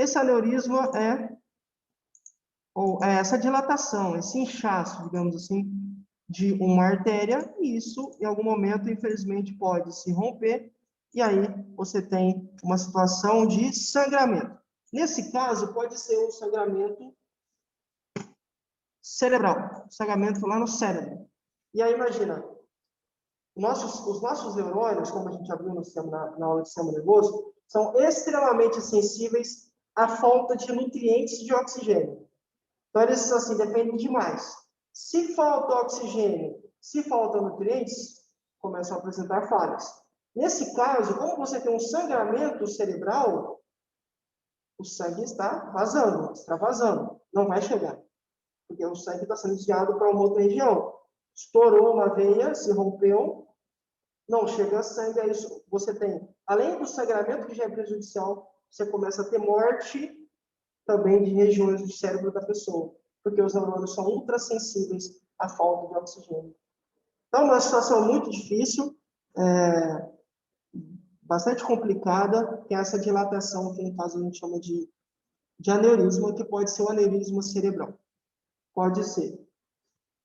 Esse aneurisma ou essa dilatação, esse inchaço, digamos assim, de uma artéria, e isso, em algum momento, infelizmente, pode se romper, e aí você tem uma situação de sangramento. Nesse caso, pode ser um sangramento cerebral, sangramento lá no cérebro. E aí, imagina, os nossos neurônios, como a gente já viu na aula de sistema nervoso, são extremamente sensíveis à falta de nutrientes de oxigênio. Então, eles, assim, dependem demais. Se falta oxigênio, se faltam nutrientes, começam a apresentar falhas. Nesse caso, como você tem um sangramento cerebral, o sangue está vazando, extravasando, não vai chegar. Porque o sangue está sendo desviado para uma outra região. Estourou uma veia, se rompeu, não chega sangue, aí você tem, além do sangramento que já é prejudicial, você começa a ter morte também de regiões do cérebro da pessoa, porque os neurônios são ultrassensíveis à falta de oxigênio. Então, uma situação muito difícil, bastante complicada, que é essa dilatação, que no caso a gente chama de aneurisma, que pode ser o aneurisma cerebral. Pode ser.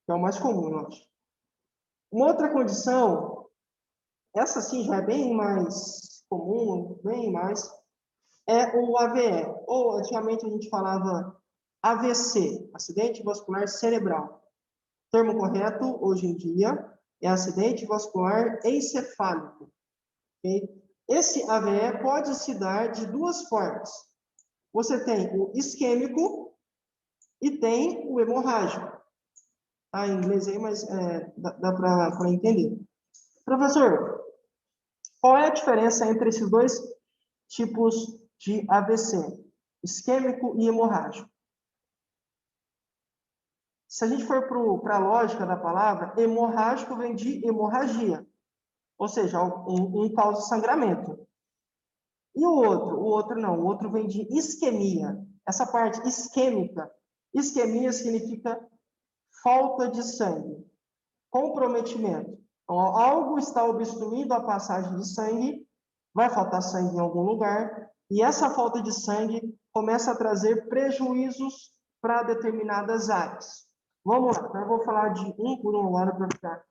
Que é o mais comum, eu acho. Uma outra condição, essa sim já é bem mais comum, bem mais, é o AVE, ou antigamente a gente falava AVC, acidente vascular cerebral. O termo correto, hoje em dia, é acidente vascular encefálico. Okay? Esse AVE pode se dar de duas formas. Você tem o isquêmico e tem o hemorrágico. Tá em inglês aí, mas dá para entender. Professor, qual é a diferença entre esses dois tipos de AVC? Isquêmico e hemorrágico. Se a gente for para a lógica da palavra, hemorrágico vem de hemorragia, ou seja, um causa sangramento. E o outro não, o outro vem de isquemia. Essa parte isquêmica, isquemia significa falta de sangue, comprometimento. Então, algo está obstruindo a passagem de sangue, vai faltar sangue em algum lugar, e essa falta de sangue começa a trazer prejuízos para determinadas áreas. Vamos lá, então eu vou falar de um por um agora para ficar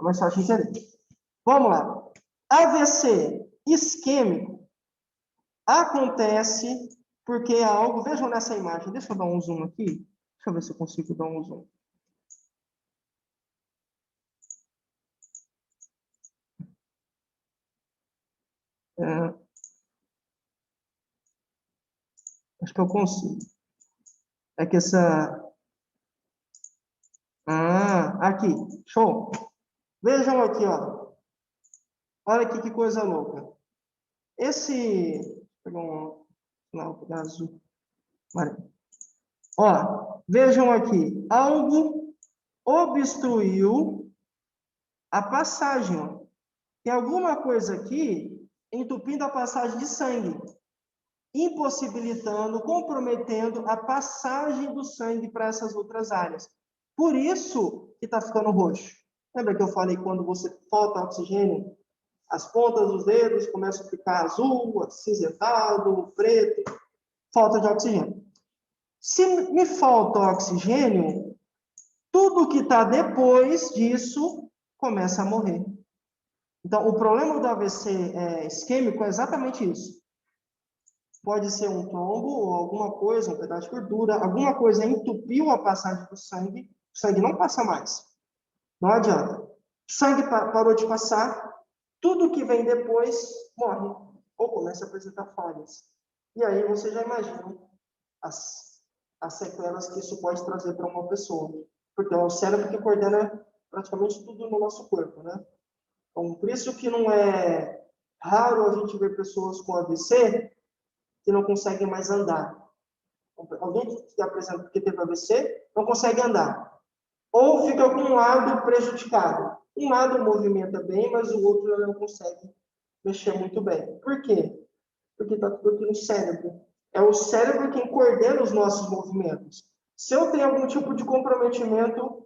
mais fácil de entender. Vamos lá. AVC isquêmico acontece porque algo... Vejam nessa imagem, deixa eu dar um zoom aqui. Deixa eu ver se eu consigo dar um zoom. Acho que eu consigo. É que essa... aqui. Show. Vejam aqui, ó. Olha aqui que coisa louca. Esse... Vou pegar um azul. Ó, vejam aqui. Algo obstruiu a passagem. Ó. Tem alguma coisa aqui entupindo a passagem de sangue, impossibilitando, comprometendo a passagem do sangue para essas outras áreas. Por isso que está ficando roxo. Lembra que eu falei quando você falta oxigênio, as pontas dos dedos começam a ficar azul, acinzentado, preto, falta de oxigênio. Se me falta oxigênio, tudo que está depois disso começa a morrer. Então, o problema do AVC isquêmico é exatamente isso. Pode ser um trombo ou alguma coisa, um pedaço de gordura, alguma coisa entupiu a passagem do sangue, o sangue não passa mais. Não adianta. O sangue parou de passar, tudo que vem depois morre ou começa a apresentar falhas. E aí você já imagina as sequelas que isso pode trazer para uma pessoa. Porque é o cérebro que coordena praticamente tudo no nosso corpo, né? Então, por isso que não é raro a gente ver pessoas com AVC que não conseguem mais andar. Alguém que apresenta que teve AVC não consegue andar. Ou fica com um lado prejudicado. Um lado movimenta bem, mas o outro não consegue mexer muito bem. Por quê? Porque está tudo aqui no cérebro. É o cérebro quem coordena os nossos movimentos. Se eu tenho algum tipo de comprometimento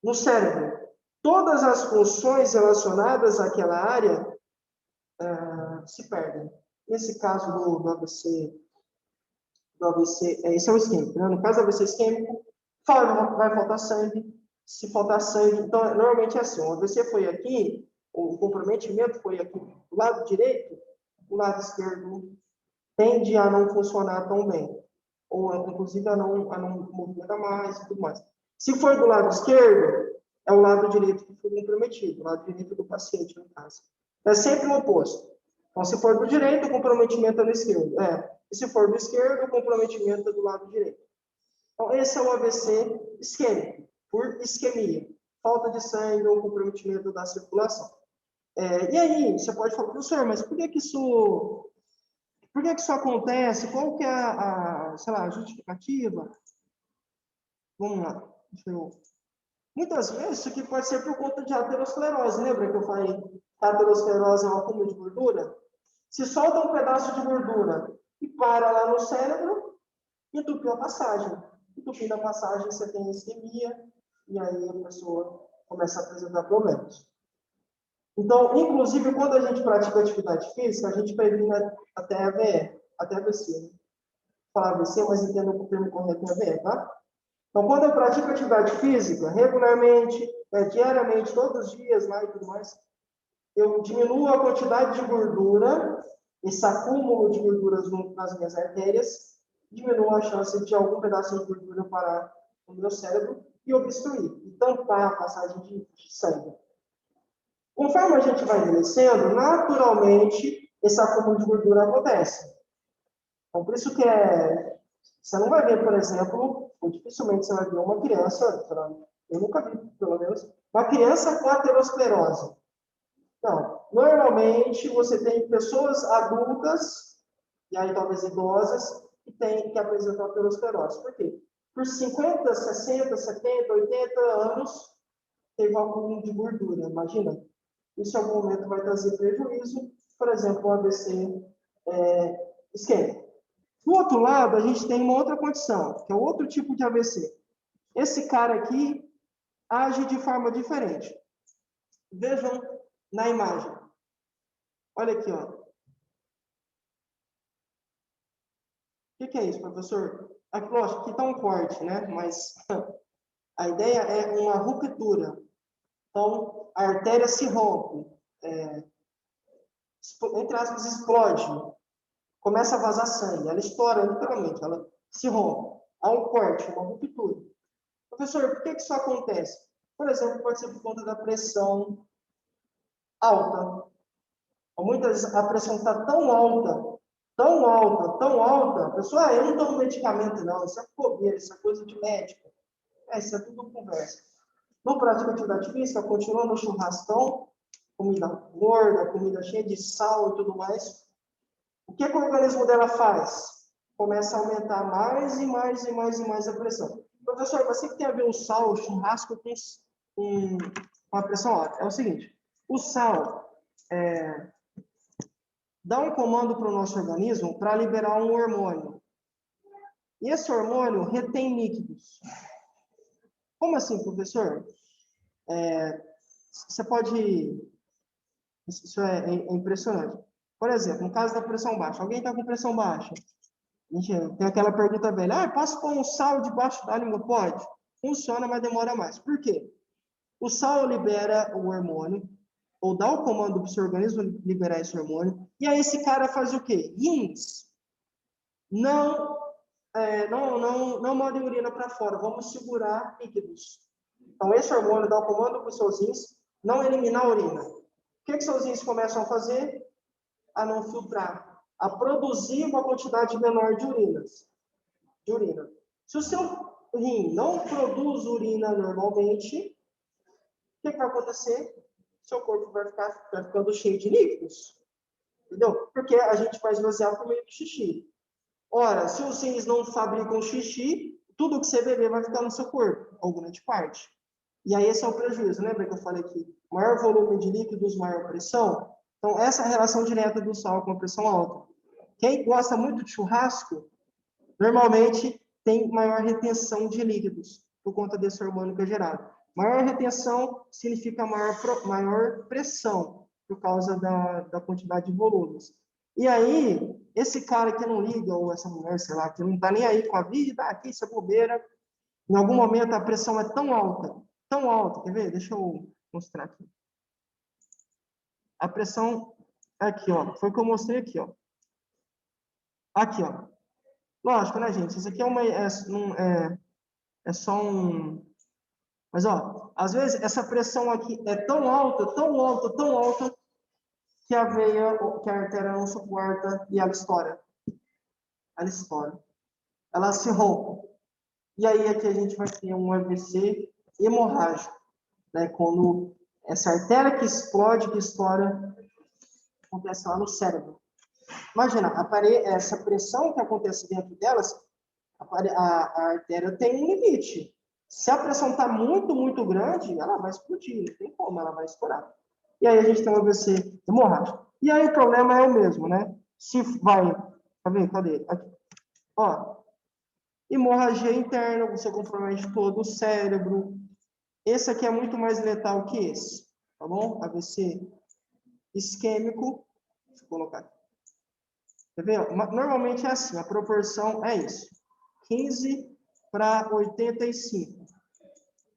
no cérebro, todas as funções relacionadas àquela área se perdem. Nesse caso do AVC, esse é o isquêmico, né? No caso do AVC isquêmico, vai faltar sangue. Se faltar sangue, então, normalmente é assim, o AVC foi aqui, o comprometimento foi aqui do lado direito, o lado esquerdo tende a não funcionar tão bem, ou inclusive a não movimentar mais e tudo mais. Se for do lado esquerdo, é o lado direito que foi comprometido, o lado direito do paciente, no caso. É sempre o oposto. Então, se for do direito, o comprometimento é do esquerdo. E se for do esquerdo, o comprometimento é do lado direito. Então, esse é o AVC isquêmico, por isquemia, falta de sangue ou comprometimento da circulação. E aí, você pode falar, professor, mas por que isso acontece? Qual que é sei lá, a justificativa? Vamos lá. Muitas vezes, isso aqui pode ser por conta de aterosclerose. Lembra que eu falei que a aterosclerose é um acúmulo de gordura? Se solta um pedaço de gordura e para lá no cérebro, entupiu a passagem. Entupindo a passagem, você tem isquemia, e aí a pessoa começa a apresentar problemas. Então, inclusive, quando a gente pratica atividade física, a gente previne até AVC. Né? Falar AVC, mas entenda que o termo correto é AVE, tá? Então, quando eu pratico atividade física, regularmente, diariamente, todos os dias, lá e tudo mais, eu diminuo a quantidade de gordura, esse acúmulo de gorduras nas minhas artérias, diminuo a chance de algum pedacinho de gordura parar no meu cérebro e obstruir, e tampar a passagem de sangue. Conforme a gente vai envelhecendo, naturalmente, esse acúmulo de gordura acontece. Então, por isso que você não vai ver, por exemplo, ou dificilmente você vai ver uma criança, eu nunca vi, pelo menos, uma criança com aterosclerose. Não. Normalmente, você tem pessoas adultas, e aí talvez idosas, que apresentam aterosclerose. Por quê? Por 50, 60, 70, 80 anos, teve um acúmulo de gordura, imagina. Isso em algum momento vai trazer prejuízo, por exemplo, o AVC isquêmico. Do outro lado, a gente tem uma outra condição, que é outro tipo de AVC. Esse cara aqui age de forma diferente. Vejam na imagem. Olha aqui, ó. O que é isso, professor? Aqui, lógico, aqui está um corte, né? Mas a ideia é uma ruptura. Então, a artéria se rompe, entre aspas, explode, começa a vazar sangue, ela estoura literalmente, ela se rompe. Há um corte, uma ruptura. Professor, por que isso acontece? Por exemplo, pode ser por conta da pressão alta. Muitas vezes a pressão está tão alta, a pessoa, eu não tomo medicamento não, isso é bobeira, isso é coisa de médico. Isso é tudo conversa. Não pratica atividade física, continua no churrascão, comida gorda, comida cheia de sal e tudo mais. O que o organismo dela faz? Começa a aumentar mais e mais e mais e mais a pressão. Professor, você que tem a ver o sal, o churrasco com a pressão alta. É o seguinte, o sal dá um comando para o nosso organismo para liberar um hormônio. E esse hormônio retém líquidos. Como assim, professor? Você pode... Isso é impressionante. Por exemplo, no caso da pressão baixa. Alguém está com pressão baixa? Tem aquela pergunta velha. Posso pôr um sal debaixo da língua? Pode. Funciona, mas demora mais. Por quê? O sal libera o hormônio, ou dá o comando para o seu organismo liberar esse hormônio, e aí esse cara faz o quê? Rins. Não mandem urina para fora, vamos segurar líquidos. Então, esse hormônio dá o comando para os seus rins não eliminar a urina. O que seus rins começam a fazer? A não filtrar, a produzir uma quantidade menor de urina. Se o seu rim não produz urina normalmente, o que vai acontecer? Seu corpo vai ficando cheio de líquidos. Entendeu? Porque a gente vai esvaziar por meio do xixi. Ora, se os rins não fabricam xixi, tudo que você beber vai ficar no seu corpo, ou grande parte. E aí esse é o prejuízo. Lembra que eu falei que maior volume de líquidos, maior pressão? Então, essa é a relação direta do sal com a pressão alta. Quem gosta muito de churrasco, normalmente tem maior retenção de líquidos, por conta desse hormônio que é gerado. Maior retenção significa maior pressão, por causa da quantidade de volumes. E aí, esse cara que não liga, ou essa mulher, sei lá, que não tá nem aí com a vida, aqui, isso é bobeira, em algum momento a pressão é tão alta, quer ver? Deixa eu mostrar aqui. A pressão, aqui, ó, foi o que eu mostrei aqui, ó. Aqui, ó. Lógico, né, gente? Isso aqui é só um... Mas, ó, às vezes essa pressão aqui é tão alta, tão alta, que a veia, que a artéria não suporta e ela estoura. Ela estoura. Ela se rompe. E aí aqui a gente vai ter um AVC hemorrágico, né? Quando essa artéria que explode, que estoura, acontece lá no cérebro. Imagina, essa pressão que acontece dentro delas, a artéria tem um limite. Se a pressão está muito grande, ela vai explodir, não tem como, ela vai estourar. E aí a gente tem um AVC hemorrágico. E aí o problema é o mesmo, né? Se vai... Tá vendo? Cadê? Aqui. Ó, hemorragia interna, você compromete todo o cérebro. Esse aqui é muito mais letal que esse, tá bom? AVC isquêmico. Deixa eu colocar aqui. Tá vendo? Normalmente é assim, a proporção é isso. 15 para 85.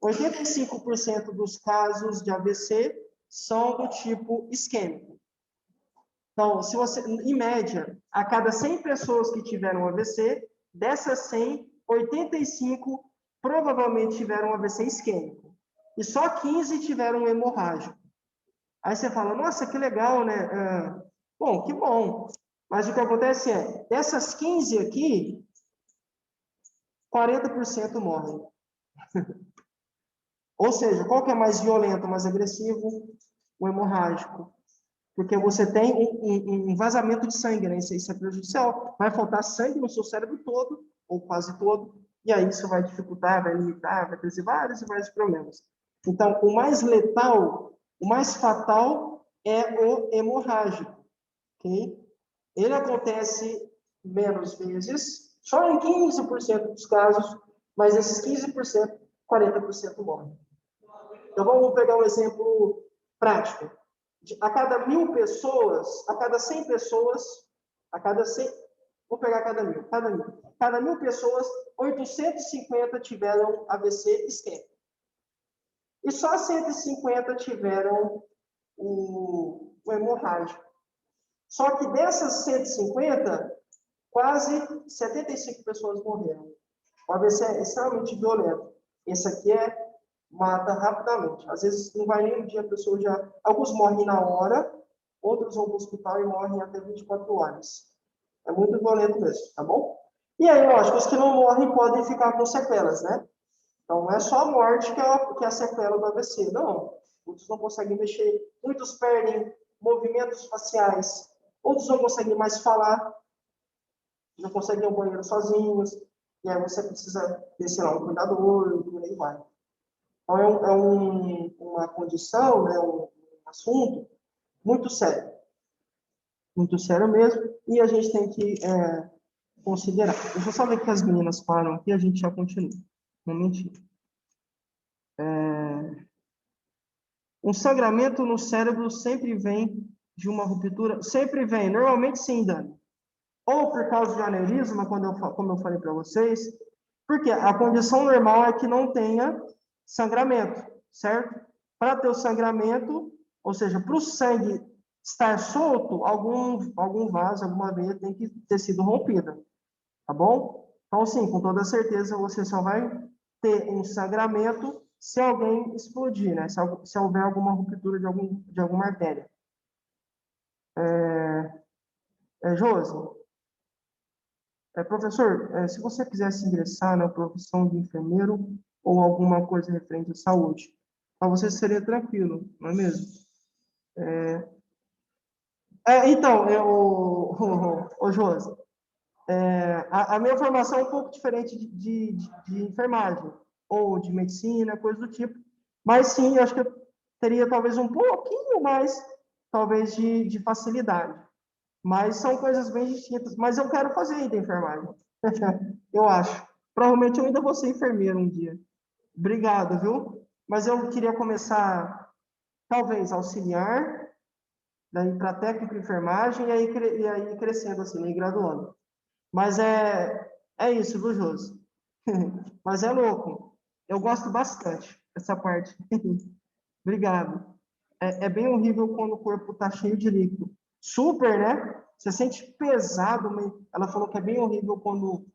85% dos casos de AVC são do tipo isquêmico. Então, se você, em média, a cada 100 pessoas que tiveram AVC, dessas 100, 85 provavelmente tiveram AVC isquêmico. E só 15 tiveram hemorrágico. Aí você fala, nossa, que legal, né? Bom, que bom. Mas o que acontece é, dessas 15 aqui, 40% morrem. Ou seja, qual que é mais violento, mais agressivo? O hemorrágico. Porque você tem um vazamento de sangue, né? Isso é prejudicial. Vai faltar sangue no seu cérebro todo, ou quase todo, e aí isso vai dificultar, vai limitar, vai trazer vários e vários problemas. Então, o mais letal, o mais fatal é o hemorrágico, ok? Ele acontece menos vezes, só em 15% dos casos, mas esses 15%, 40% morrem. Então, vamos pegar um exemplo prático. A cada 1.000 pessoas, a cada 100 pessoas, a cada 100, vou pegar cada 1.000, cada 1.000 pessoas, 850 tiveram AVC isquêmico. E só 150 tiveram o hemorrágico. Só que dessas 150, quase 75 pessoas morreram. O AVC é extremamente violento. Esse aqui mata rapidamente. Às vezes não vai nem um dia, a pessoa já... Alguns morrem na hora, outros vão para o hospital e morrem até 24 horas. É muito violento mesmo, tá bom? E aí, lógico, os que não morrem podem ficar com sequelas, né? Então, não é só a morte que é a sequela do AVC, não. Muitos não conseguem mexer, muitos perdem movimentos faciais, outros não conseguem mais falar, não conseguem ir ao banheiro sozinhos, e aí você precisa descer lá um cuidador, e por aí vai. Então, uma condição, né, um assunto muito sério mesmo, e a gente tem que considerar. Deixa eu só ver que as meninas param aqui, a gente já continua. Um momentinho. Um sangramento no cérebro sempre vem de uma ruptura? Sempre vem, normalmente sim, Dani. Ou por causa de aneurisma, como eu falei para vocês, porque a condição normal é que não tenha sangramento, certo? Para ter o sangramento, ou seja, para o sangue estar solto, algum vaso, alguma veia tem que ter sido rompida, tá bom? Então, sim, com toda certeza, você só vai ter um sangramento se alguém explodir, né? Se houver alguma ruptura de alguma artéria. Josi, professor, se você quisesse ingressar na profissão de enfermeiro ou alguma coisa referente à saúde, para você seria tranquilo, não é mesmo? Então, Josi, a minha formação é um pouco diferente de enfermagem, ou de medicina, coisa do tipo, mas sim, eu acho que eu teria talvez um pouquinho mais, talvez, de facilidade. Mas são coisas bem distintas. Mas eu quero fazer ainda enfermagem. Eu acho. Provavelmente eu ainda vou ser enfermeiro um dia. Obrigado, viu? Mas eu queria começar, talvez, auxiliar, daí para técnico de enfermagem, e aí crescendo assim, né, e graduando. Mas é isso, viu, Josi? Mas é louco. Eu gosto bastante dessa parte. Obrigado. É bem horrível quando o corpo está cheio de líquido. Super, né? Você sente pesado, mas ela falou que é bem horrível quando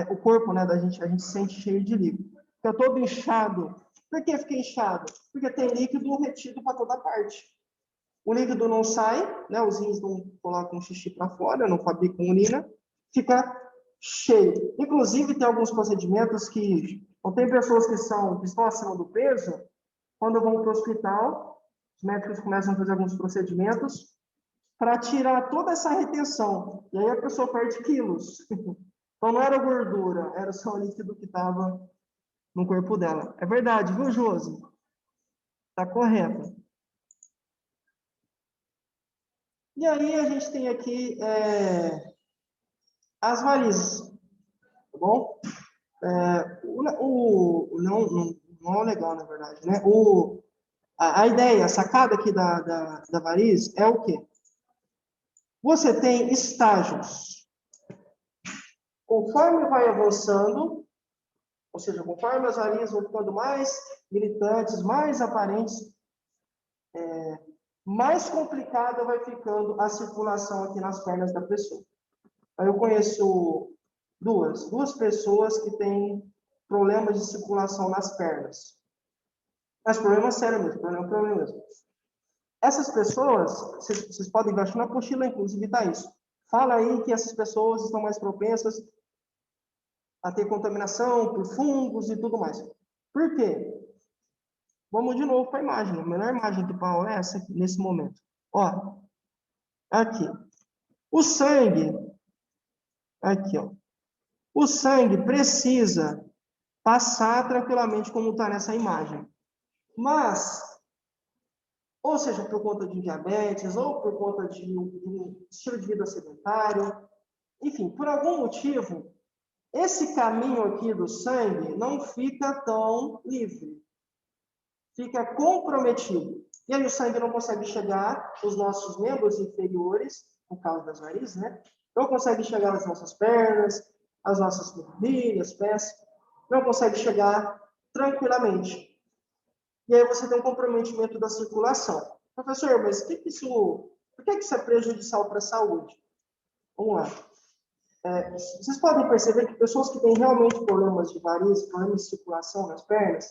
o corpo, né, a gente sente cheio de líquido. Fica todo inchado. Por que fica inchado? Porque tem líquido retido para toda parte. O líquido não sai, né? Os rins não colocam xixi para fora, não fabricam urina, fica cheio. Inclusive, tem alguns procedimentos que, ou tem pessoas que estão acima do peso, quando vão para o hospital, os médicos começam a fazer alguns procedimentos para tirar toda essa retenção. E aí a pessoa perde quilos. Então não era gordura, era só o líquido que estava no corpo dela. É verdade, viu, Josi? Está correto. E aí a gente tem aqui as varizes, tá bom? Não é legal, na verdade, né? A ideia, a sacada aqui da variz é o quê? Você tem estágios. Conforme vai avançando, ou seja, conforme as varizes vão ficando mais militantes, mais aparentes, mais complicada vai ficando a circulação aqui nas pernas da pessoa. Eu conheço duas pessoas que têm problemas de circulação nas pernas. Mas problema sério mesmo, problema mesmo. Essas pessoas, vocês podem ver, acho que na apostila, inclusive, está isso. Fala aí que essas pessoas estão mais propensas a ter contaminação por fungos e tudo mais. Por quê? Vamos de novo para a imagem. A melhor imagem que Paulo é essa aqui, nesse momento. Ó, aqui. O sangue, aqui, ó. O sangue precisa passar tranquilamente, como está nessa imagem. Mas, ou seja, por conta de diabetes, ou por conta de um estilo de vida sedentário, enfim, por algum motivo, esse caminho aqui do sangue não fica tão livre, fica comprometido. E aí o sangue não consegue chegar nos nossos membros inferiores, no caso das varizes, né? Não consegue chegar nas nossas pernas, as nossas panturrilhas, pés, não consegue chegar tranquilamente. E aí você tem um comprometimento da circulação. Professor, mas por que isso é prejudicial para a saúde? Vamos lá. Vocês podem perceber que pessoas que têm realmente problemas de varizes, problemas de circulação nas pernas,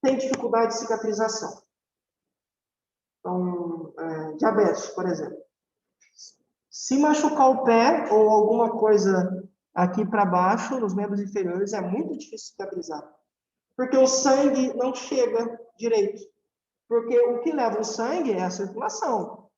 têm dificuldade de cicatrização. Então, diabetes, por exemplo. Se machucar o pé ou alguma coisa aqui para baixo, nos membros inferiores, é muito difícil cicatrizar. Porque o sangue não chega direito. Porque o que leva o sangue é a circulação.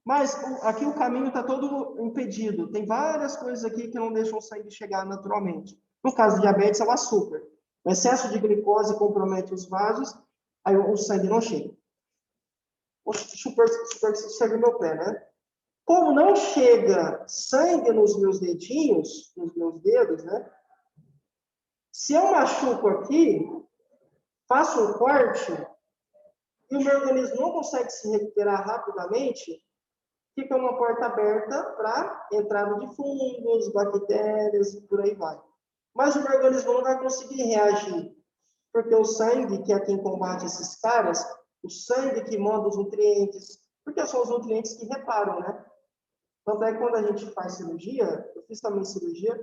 Mas aqui o caminho está todo impedido. Tem várias coisas aqui que não deixam o sangue chegar naturalmente. No caso do diabetes, é o açúcar. O excesso de glicose compromete os vasos, aí o sangue não chega. Deixa eu supor que você chega no meu pé, né? Como não chega sangue nos meus dedinhos, nos meus dedos, né? Se eu machuco aqui, faço um corte, e o meu organismo não consegue se recuperar rapidamente, fica uma porta aberta para entrada de fungos, bactérias e por aí vai. Mas o meu organismo não vai conseguir reagir, porque o sangue, que é quem combate esses caras, o sangue que manda os nutrientes, porque são os nutrientes que reparam, né? Tanto é que quando a gente faz cirurgia, eu fiz também cirurgia,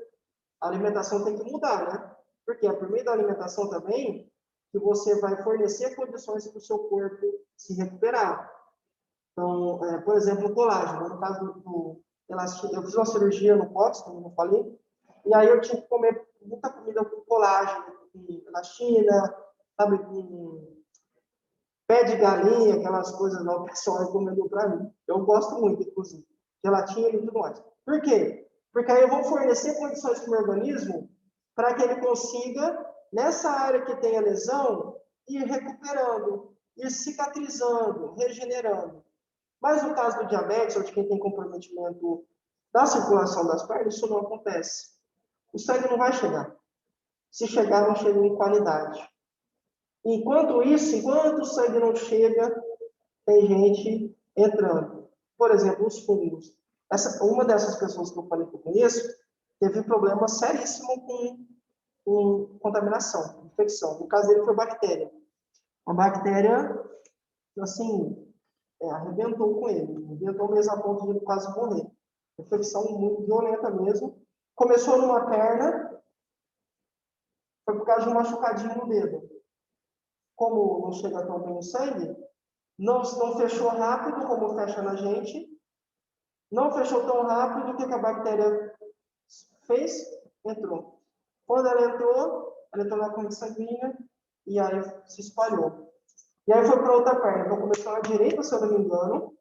a alimentação tem que mudar, né? Porque é por meio da alimentação também que você vai fornecer condições para o seu corpo se recuperar. Então, por exemplo, o colágeno. No caso do elastina, eu fiz uma cirurgia no cóccix, como eu falei, e aí eu tinha que comer muita comida com colágeno, com elastina, sabe, com pé de galinha, aquelas coisas lá, o pessoal recomendou para mim. Eu gosto muito, inclusive, gelatina e tudo mais. Por quê? Porque aí eu vou fornecer condições para o meu organismo para que ele consiga, nessa área que tem a lesão, ir recuperando, ir cicatrizando, regenerando. Mas no caso do diabetes, ou de quem tem comprometimento da circulação das pernas, isso não acontece. O sangue não vai chegar. Se chegar, não chega em qualidade. Enquanto isso, enquanto o sangue não chega, tem gente entrando. Por exemplo, os fungos. Uma dessas pessoas que eu falei que eu conheço teve problema seríssimo com contaminação, infecção. No caso dele foi bactéria. Uma bactéria, assim, arrebentou com ele. Arrebentou mesmo a ponto de ele quase morrer. Infecção muito violenta mesmo. Começou numa perna, foi por causa de um machucadinho no dedo. Como não chega tão bem o sangue, não fechou rápido como fecha na gente. Não fechou tão rápido, o que a bactéria fez? Entrou. Quando ela entrou na corrente sanguínea e aí se espalhou. E aí foi para outra perna. Então começou na direita, se eu não me engano,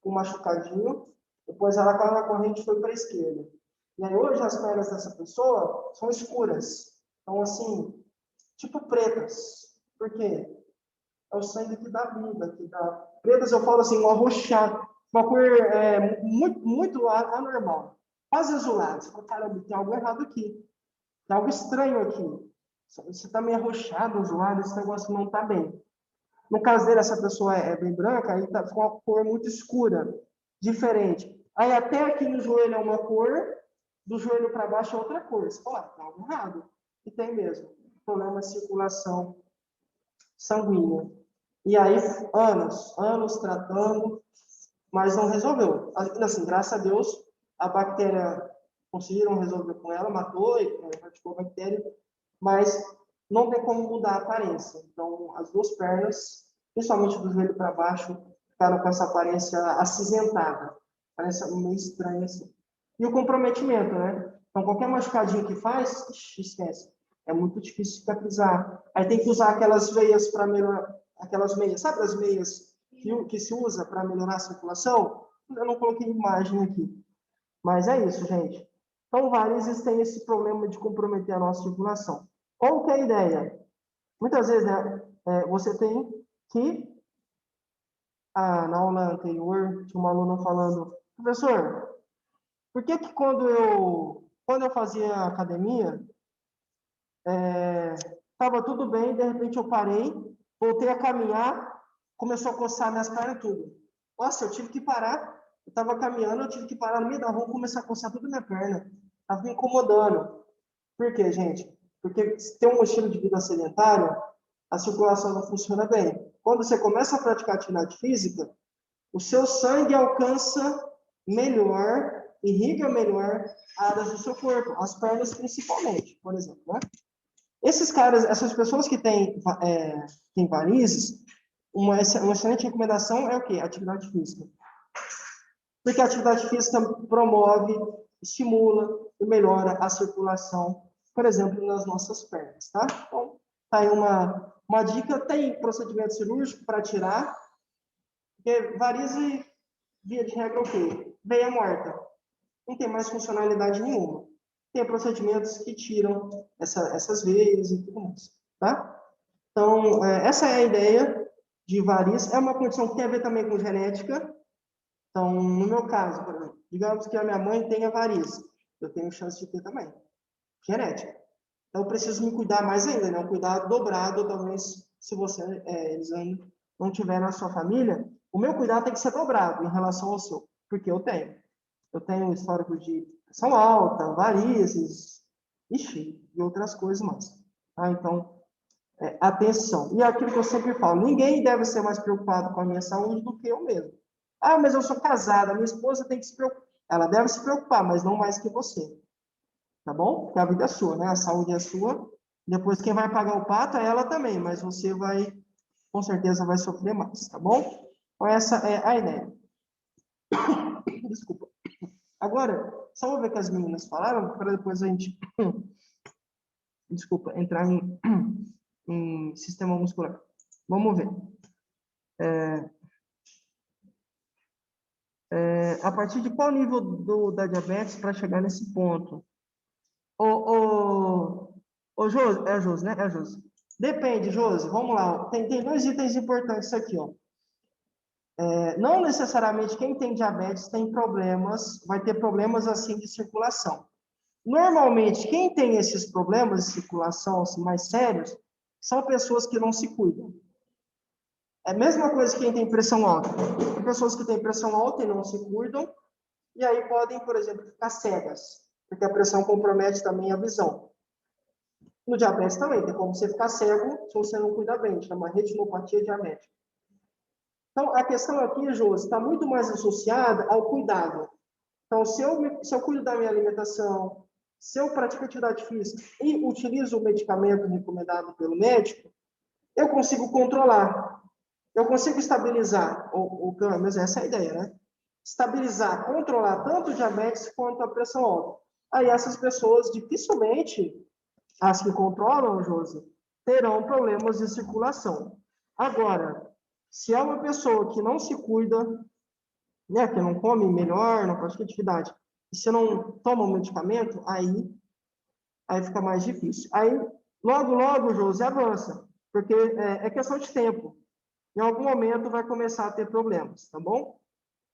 um machucadinho. Depois ela caiu na corrente e foi para a esquerda. E aí hoje as pernas dessa pessoa são escuras. Então, assim, tipo pretas. Por quê? É o sangue que dá vida, que dá... Pretas eu falo assim, um arroxado. Uma cor muito, muito anormal. Quase azulado. Você fala, caramba, tem algo errado aqui. Tem algo estranho aqui. Você está meio arroxado, azulado, esse negócio não está bem. No caso dele, essa pessoa é bem branca, aí tá com uma cor muito escura, diferente. Aí até aqui no joelho é uma cor, do joelho para baixo é outra cor. Você fala, tá algo errado. E tem mesmo. Problema de circulação sanguínea. E aí, anos tratando, mas não resolveu. Assim, graças a Deus, a bactéria conseguiram resolver com ela, matou, erradicou a bactéria, mas não tem como mudar a aparência. Então, as duas pernas, principalmente do joelho para baixo, ficaram com essa aparência acinzentada. Parece meio estranho assim. E o comprometimento, né? Então, qualquer machucadinho que faz, esquece. É muito difícil cicatrizar. Aí tem que usar aquelas veias para melhorar, aquelas meias, sabe as meias que se usa para melhorar a circulação? Eu não coloquei imagem aqui. Mas é isso, gente. Então, varizes têm esse problema de comprometer a nossa circulação. Qual que é a ideia? Muitas vezes, né, você tem que... na aula anterior, tinha uma aluna falando, professor, por que quando eu fazia academia, estava tudo bem, de repente eu parei, voltei a caminhar, começou a coçar minhas pernas tudo. Nossa, eu tive que parar, eu estava caminhando, eu tive que parar no meio da rua, começar a coçar tudo minha perna. Estava me incomodando. Por quê, gente? Porque se tem um estilo de vida sedentário, a circulação não funciona bem. Quando você começa a praticar atividade física, o seu sangue alcança melhor, irriga melhor áreas do seu corpo, as pernas principalmente, por exemplo, né? Esses caras, essas pessoas que têm varizes, uma excelente recomendação é o quê? Atividade física. Porque a atividade física promove, estimula e melhora a circulação, por exemplo, nas nossas pernas, tá? Então, tá aí uma dica. Tem procedimento cirúrgico para tirar, porque varize, via de regra, é o quê? Veia morta. Não tem mais funcionalidade nenhuma. Tem procedimentos que tiram essas veias e tudo mais, tá? Então, essa é a ideia de variz. É uma condição que tem a ver também com genética. Então, no meu caso, por exemplo, digamos que a minha mãe tenha variz. Eu tenho chance de ter também. Genética. Então, eu preciso me cuidar mais ainda, né? Um cuidado dobrado, talvez, se você, eles ainda não tiver na sua família, o meu cuidado tem que ser dobrado em relação ao seu, porque eu tenho. Eu tenho histórico de pressão alta, varizes, ixi, e outras coisas mais. Tá? Então, atenção. E aquilo que eu sempre falo, ninguém deve ser mais preocupado com a minha saúde do que eu mesmo. Ah, mas eu sou casada, minha esposa tem que se preocupar. Ela deve se preocupar, mas não mais que você. Tá bom? Porque a vida é sua, né? A saúde é sua. Depois quem vai pagar o pato é ela também, mas você vai, com certeza, vai sofrer mais, tá bom? Então, essa é a ideia. Desculpa. Agora, só vou ver o que as meninas falaram, para depois a gente, desculpa, entrar em sistema muscular. Vamos ver. A partir de qual nível da diabetes para chegar nesse ponto? Ô Josi, é a Josi, né? É a Josi. Depende, Josi. Vamos lá. Tem dois itens importantes aqui, ó. Não necessariamente quem tem diabetes tem problemas, vai ter problemas assim de circulação. Normalmente, quem tem esses problemas de circulação assim, mais sérios são pessoas que não se cuidam. É a mesma coisa que quem tem pressão alta. Tem pessoas que têm pressão alta e não se cuidam, e aí podem, por exemplo, ficar cegas, porque a pressão compromete também a visão. No diabetes também, tem como você ficar cego se você não cuidar bem, chama retinopatia diabética. Então, a questão aqui, Josi, está muito mais associada ao cuidado. Então, se eu cuido da minha alimentação, se eu pratico atividade física e utilizo o medicamento recomendado pelo médico, eu consigo controlar, eu consigo estabilizar, ou pelo menos essa é a ideia, né? Estabilizar, controlar tanto o diabetes quanto a pressão alta. Aí essas pessoas, dificilmente, as que controlam, Josi, terão problemas de circulação. Agora, se é uma pessoa que não se cuida, né, que não come melhor, não pratica atividade, e se não toma um medicamento, aí fica mais difícil. Aí, logo, Josi, avança, porque é questão de tempo. Em algum momento vai começar a ter problemas, tá bom?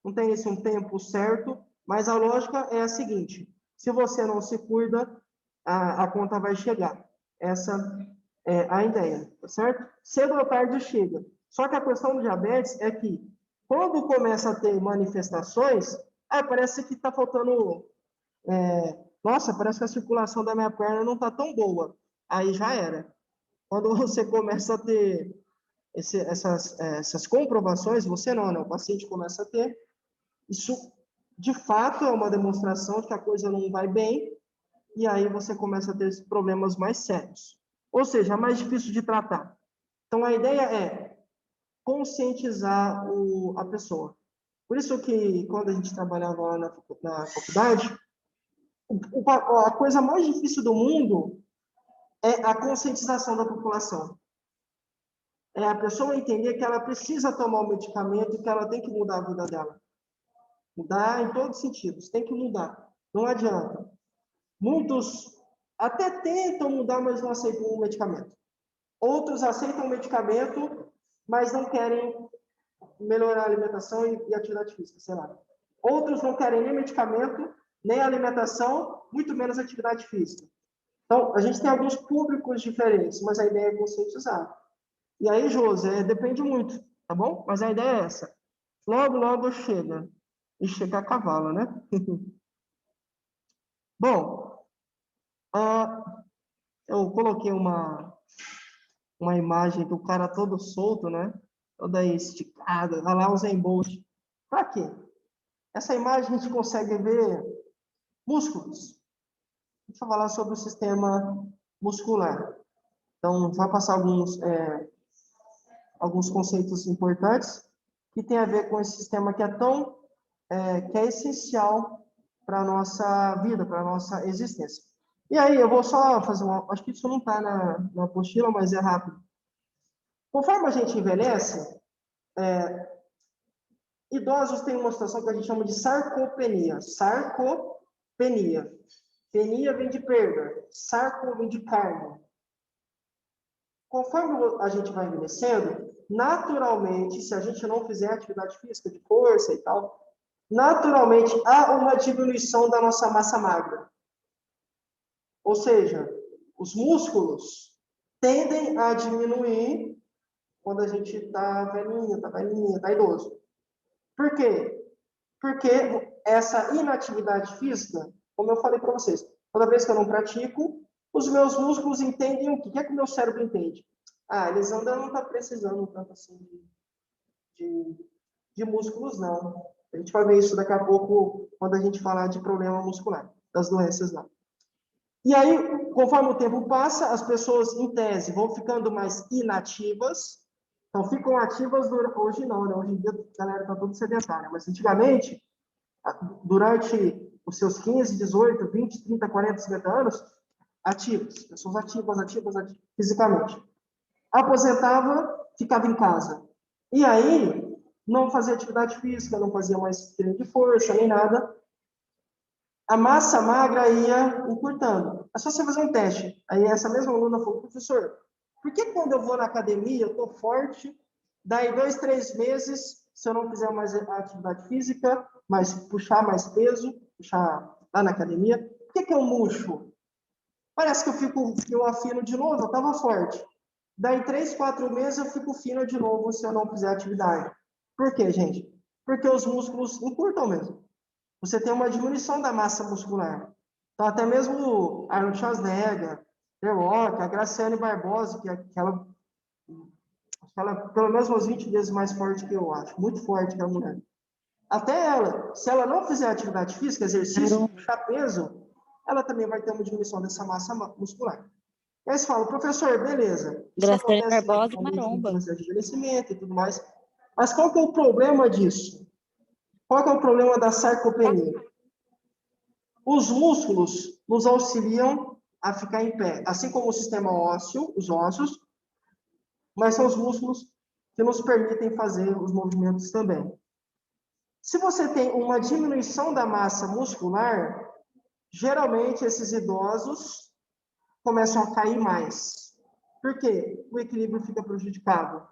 Não tem esse um tempo certo, mas a lógica é a seguinte: se você não se cuida, a conta vai chegar. Essa é a ideia, tá certo? Cedo ou tarde chega. Só que a questão do diabetes é que, quando começa a ter manifestações, parece que está faltando. Nossa, parece que a circulação da minha perna não está tão boa. Aí já era. Quando você começa a ter essas comprovações, você não, né? O paciente começa a ter. Isso, de fato, é uma demonstração de que a coisa não vai bem, e aí você começa a ter problemas mais sérios. Ou seja, é mais difícil de tratar. Então, a ideia é conscientizar a pessoa. Por isso que, quando a gente trabalhava lá na faculdade, a coisa mais difícil do mundo é a conscientização da população. É a pessoa entender que ela precisa tomar o medicamento e que ela tem que mudar a vida dela. Mudar em todos os sentidos, tem que mudar. Não adianta. Muitos até tentam mudar, mas não aceitam o medicamento. Outros aceitam o medicamento, mas não querem melhorar a alimentação e atividade física, sei lá. Outros não querem nem medicamento, nem alimentação, muito menos atividade física. Então, a gente tem alguns públicos diferentes, mas a ideia é conscientizar. E aí, José, depende muito, tá bom? Mas a ideia é essa. Logo chega. E chega a cavalo, né? Bom, eu coloquei uma imagem do cara todo solto, né? Toda esticada, olha lá o Zen Bolt. Para quê? Essa imagem a gente consegue ver músculos. Deixa eu falar sobre o sistema muscular. Então, vai passar alguns conceitos importantes que tem a ver com esse sistema que que é essencial para a nossa vida, para a nossa existência. E aí, eu vou só fazer acho que isso não está na apostila, mas é rápido. Conforme a gente envelhece, idosos têm uma situação que a gente chama de sarcopenia. Sarcopenia. Penia vem de perda. Sarco vem de carne. Conforme a gente vai envelhecendo, naturalmente, se a gente não fizer atividade física de força e tal, naturalmente há uma diminuição da nossa massa magra. Ou seja, os músculos tendem a diminuir quando a gente está velhinho, está idoso. Por quê? Porque essa inatividade física, como eu falei para vocês, toda vez que eu não pratico, os meus músculos entendem o que é que o meu cérebro entende. Eles andam, não está precisando tanto assim de músculos, não. A gente vai ver isso daqui a pouco, quando a gente falar de problema muscular, das doenças lá. E aí, conforme o tempo passa, as pessoas, em tese, vão ficando mais inativas. Então, ficam ativas hoje não, né? Hoje em dia a galera está tudo sedentária. Mas antigamente, durante os seus 15, 18, 20, 30, 40, 50 anos, ativas. Pessoas ativas fisicamente. Aposentava, ficava em casa. E aí, não fazia atividade física, não fazia mais treino de força, nem nada. A massa magra ia encurtando. É só você fazer um teste. Aí essa mesma aluna falou, professor, por que quando eu vou na academia, eu estou forte, daí 2, 3 meses, se eu não fizer mais atividade física, mas puxar mais peso, puxar lá na academia, por que eu murcho? Parece que eu afino de novo, eu estava forte. Daí, 3, 4 meses, eu fico fino de novo se eu não fizer atividade. Por quê, gente? Porque os músculos encurtam mesmo. Você tem uma diminuição da massa muscular. Então, até mesmo Arnold Schwarzenegger, The Rock, a Graciane Barbosa, que é aquela pelo menos umas 20 vezes mais forte que eu acho. Muito forte que a mulher. Até ela, se ela não fizer atividade física, exercício, puxar peso, ela também vai ter uma diminuição dessa massa muscular. E aí você fala, professor, beleza, isso Graciane acontece Barbosa e naturalmente no Maromba. processo de envelhecimento e tudo mais. Mas qual que é o problema disso? Qual que é o problema da sarcopenia? Os músculos nos auxiliam a ficar em pé, assim como o sistema ósseo, os ossos, mas são os músculos que nos permitem fazer os movimentos também. Se você tem uma diminuição da massa muscular, geralmente esses idosos começam a cair mais. Por quê? O equilíbrio fica prejudicado.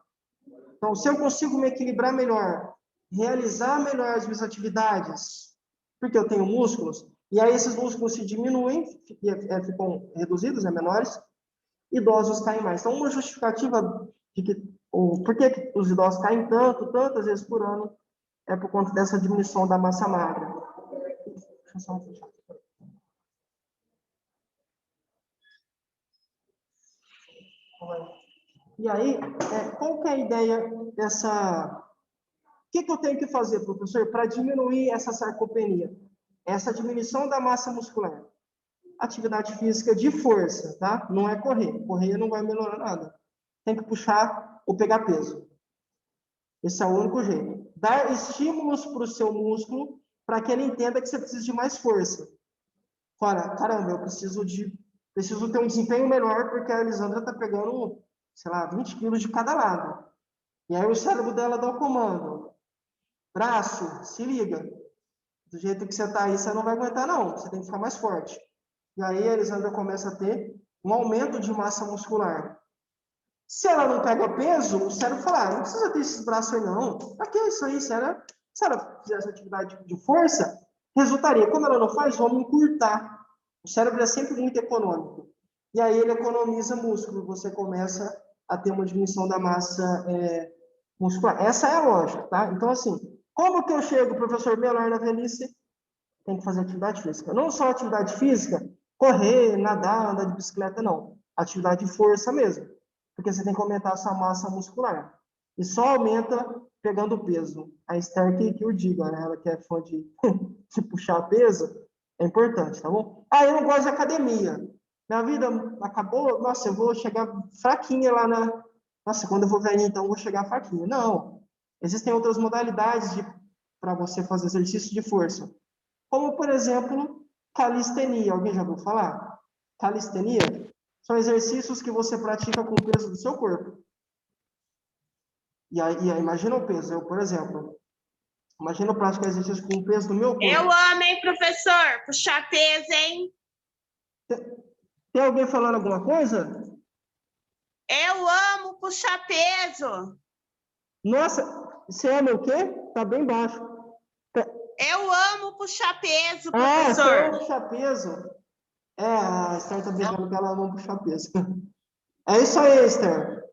Então, se eu consigo me equilibrar melhor, realizar melhor as minhas atividades, porque eu tenho músculos, e aí esses músculos se diminuem, ficam reduzidos, menores, idosos caem mais. Então, uma justificativa de que, por que os idosos caem tantas vezes por ano, é por conta dessa diminuição da massa magra. Deixa eu só fechar. E aí, qual que é a ideia dessa... O que eu tenho que fazer, professor, para diminuir essa sarcopenia? Essa diminuição da massa muscular. Atividade física de força, tá? Não é correr. Correr não vai melhorar nada. Tem que puxar ou pegar peso. Esse é o único jeito. Dar estímulos para o seu músculo para que ele entenda que você precisa de mais força. Fala, caramba, eu preciso ter um desempenho melhor porque a Elisandra está pegando, sei lá, 20 quilos de cada lado. E aí o cérebro dela dá o comando. Braço, se liga. Do jeito que você está aí, você não vai aguentar, não. Você tem que ficar mais forte. E aí a Elisandra começa a ter um aumento de massa muscular. Se ela não pega peso, o cérebro fala, não precisa ter esses braços aí, não. Pra que isso aí? Se ela fizesse atividade de força, resultaria. Como ela não faz, vamos encurtar. O cérebro é sempre muito econômico. E aí ele economiza músculo. Você começa a ter uma diminuição da massa muscular. Essa é a lógica, tá? Então, assim, como que eu chego, professor, melhor na velhice? Tem que fazer atividade física. Não só atividade física, correr, nadar, andar de bicicleta, não. Atividade de força mesmo. Porque você tem que aumentar a sua massa muscular. E só aumenta pegando peso. A Esther que o diga, né? Ela que é fã de puxar peso, é importante, tá bom? Ah, eu não gosto de academia. Minha vida acabou, nossa, eu vou chegar fraquinha lá na... Nossa, quando eu vou velhinho, então eu vou chegar fraquinha. Não. Existem outras modalidades para você fazer exercício de força. Como, por exemplo, calistenia. Alguém já ouviu falar? Calistenia são exercícios que você pratica com o peso do seu corpo. E aí imagina o peso. Eu, por exemplo, imagina eu praticar exercício com o peso do meu corpo. Eu amo, hein, professor? Puxar peso, hein? Tem alguém falando alguma coisa? Eu amo puxar peso. Nossa, você ama o quê? Tá bem baixo. Eu amo puxar peso, Ah, você professor. ama puxar peso? A Esther tá dizendo que ela ama puxar peso. É isso aí, Esther.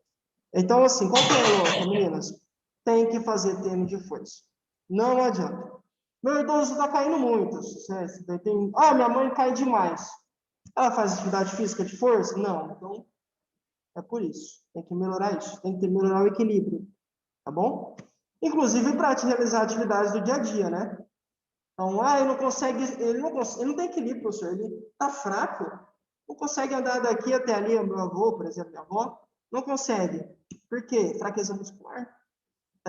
Então, assim, qual que é a lógica, meninas? Tem que fazer treino de força. Não adianta. Meu idoso está caindo muito. Minha mãe cai demais. Ela faz atividade física de força? Não. Então, é por isso. Tem que melhorar isso. Tem que melhorar o equilíbrio. Tá bom? Inclusive para te realizar atividades do dia a dia, né? Então, ele não tem equilíbrio, professor. Ele está fraco. Não consegue andar daqui até ali. O meu avô, por exemplo, minha avó, não consegue. Por quê? Fraqueza muscular.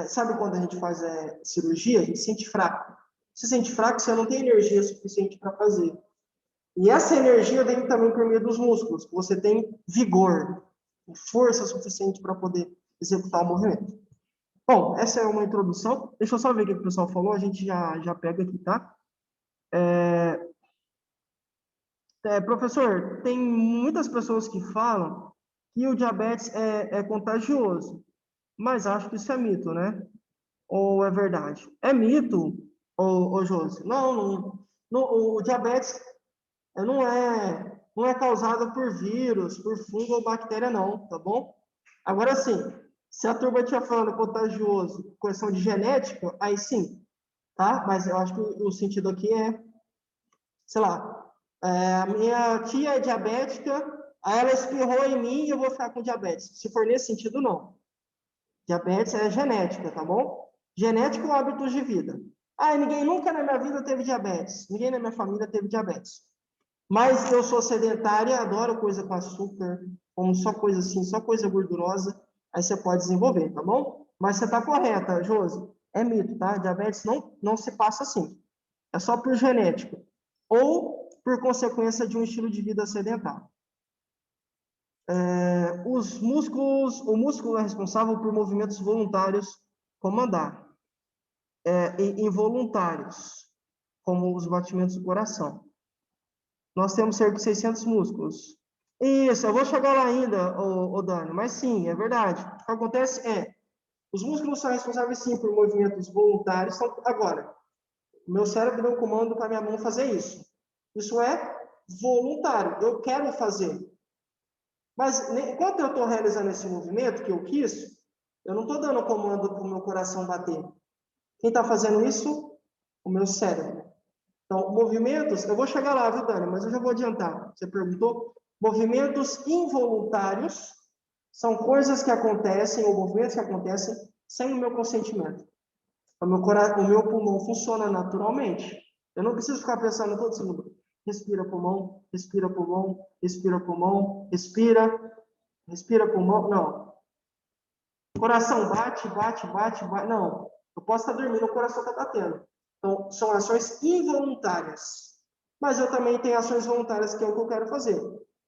Sabe quando a gente faz cirurgia? A gente se sente fraco. Se sente fraco, você não tem energia suficiente para fazer. E essa energia vem também por meio dos músculos, que você tem vigor, força suficiente para poder executar o movimento. Bom, essa é uma introdução. Deixa eu só ver o que o pessoal falou, a gente já pega aqui, tá? Professor, tem muitas pessoas que falam que o diabetes é contagioso, mas acho que isso é mito, né? Ou é verdade? É mito, ô Josi? Não, o diabetes não é causado por vírus, por fungo ou bactéria, não, tá bom? Agora sim, se a turma estiver falando contagioso, questão de genética, aí sim, tá? Mas eu acho que o sentido aqui é, sei lá, a minha tia é diabética, aí ela espirrou em mim e eu vou ficar com diabetes. Se for nesse sentido, não. Diabetes é genética, tá bom? Genética ou hábitos de vida. Ah, ninguém nunca na minha vida teve diabetes. Ninguém na minha família teve diabetes. Mas eu sou sedentária, adoro coisa com açúcar, como só coisa assim, só coisa gordurosa, aí você pode desenvolver, tá bom? Mas você tá correta, Josi. É mito, tá? Diabetes não se passa assim. É só por genética. Ou por consequência de um estilo de vida sedentário. Os músculos, o músculo é responsável por movimentos voluntários, como andar, e involuntários, como os batimentos do coração. Nós temos cerca de 600 músculos. Isso, eu vou chegar lá ainda, Dani, mas sim, é verdade. O que acontece é, os músculos são responsáveis sim por movimentos voluntários. Então, agora, o meu cérebro deu comando para minha mão fazer isso. Isso é voluntário, eu quero fazer. Mas enquanto eu estou realizando esse movimento que eu quis, eu não estou dando comando para o meu coração bater. Quem está fazendo isso? O meu cérebro. Então, movimentos, eu vou chegar lá, viu, Dani? Mas eu já vou adiantar. Você perguntou? Movimentos involuntários são coisas que acontecem, ou movimentos que acontecem, sem o meu consentimento. O meu pulmão funciona naturalmente. Eu não preciso ficar pensando todo segundo. Respira pulmão, respira pulmão, respira pulmão, respira, respira pulmão. Não. O coração bate, bate, bate, bate. Não. Eu posso estar dormindo, o coração está batendo. Então, são ações involuntárias. Mas eu também tenho ações voluntárias, que é o que eu quero fazer.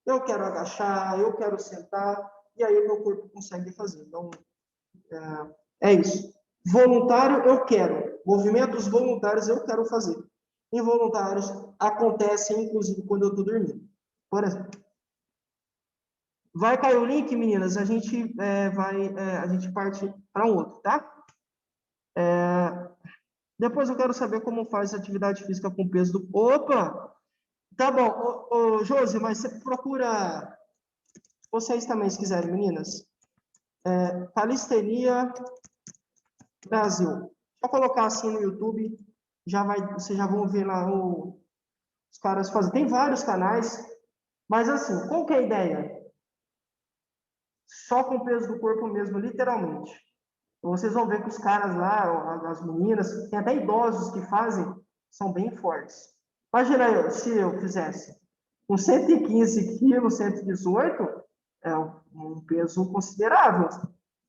Eu quero agachar, eu quero sentar, e aí o meu corpo consegue fazer. Então, é isso. Voluntário, eu quero. Movimentos voluntários, eu quero fazer. Involuntários acontecem, inclusive, quando eu estou dormindo. Por exemplo. Vai cair o link, meninas, a gente a gente parte para um outro, tá? Depois eu quero saber como faz atividade física com peso do... Opa! Tá bom, Josi, mas você procura... Vocês também, se quiserem, meninas. Calistenia Brasil. Só colocar assim no YouTube, vocês já vão ver lá os caras fazendo. Tem vários canais, mas assim, qual que é a ideia? Só com o peso do corpo mesmo, literalmente. Vocês vão ver que os caras lá, as meninas, tem até idosos que fazem, são bem fortes. Imagina se eu fizesse com 115 quilos, 118, é um peso considerável.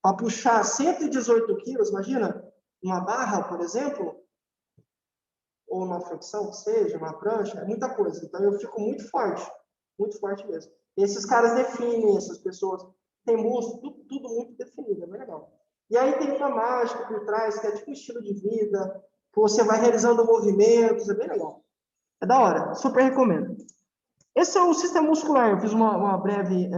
Para puxar 118 quilos, imagina, uma barra, por exemplo, ou uma flexão, que seja, uma prancha, é muita coisa. Então, eu fico muito forte mesmo. Esses caras definem essas pessoas, tem músculo, tudo muito definido, é bem legal. E aí tem uma mágica por trás, que é tipo um estilo de vida, que você vai realizando movimentos, é bem legal. É da hora, super recomendo. Esse é o sistema muscular, eu fiz uma breve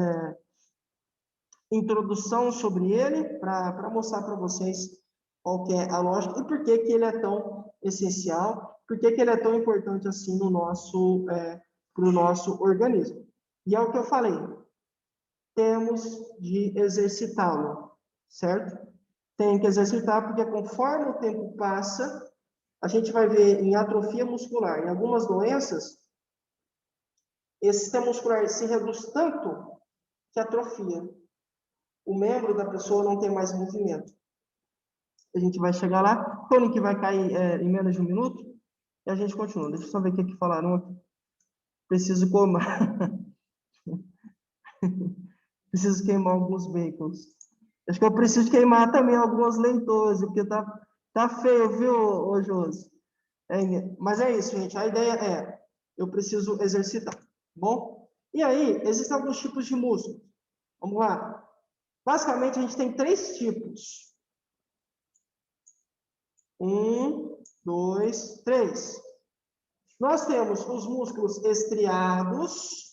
introdução sobre ele, para mostrar para vocês qual que é a lógica e por que ele é tão essencial, por que ele é tão importante assim para o nosso organismo. E é o que eu falei, temos de exercitá-lo, certo? Tem que exercitar, porque conforme o tempo passa, a gente vai ver em atrofia muscular, em algumas doenças, esse sistema muscular se reduz tanto que atrofia. O membro da pessoa não tem mais movimento. A gente vai chegar lá, o link vai cair em menos de um minuto, e a gente continua. Deixa eu só ver o que falaram aqui. Preciso comer. Preciso queimar alguns bacons. Acho que eu preciso queimar também algumas leitores, porque tá feio, viu, ô Josi? Mas é isso, gente. A ideia é, eu preciso exercitar, tá bom? E aí, existem alguns tipos de músculo. Vamos lá. Basicamente, a gente tem 3 tipos. 1, 2, 3. Nós temos os músculos estriados,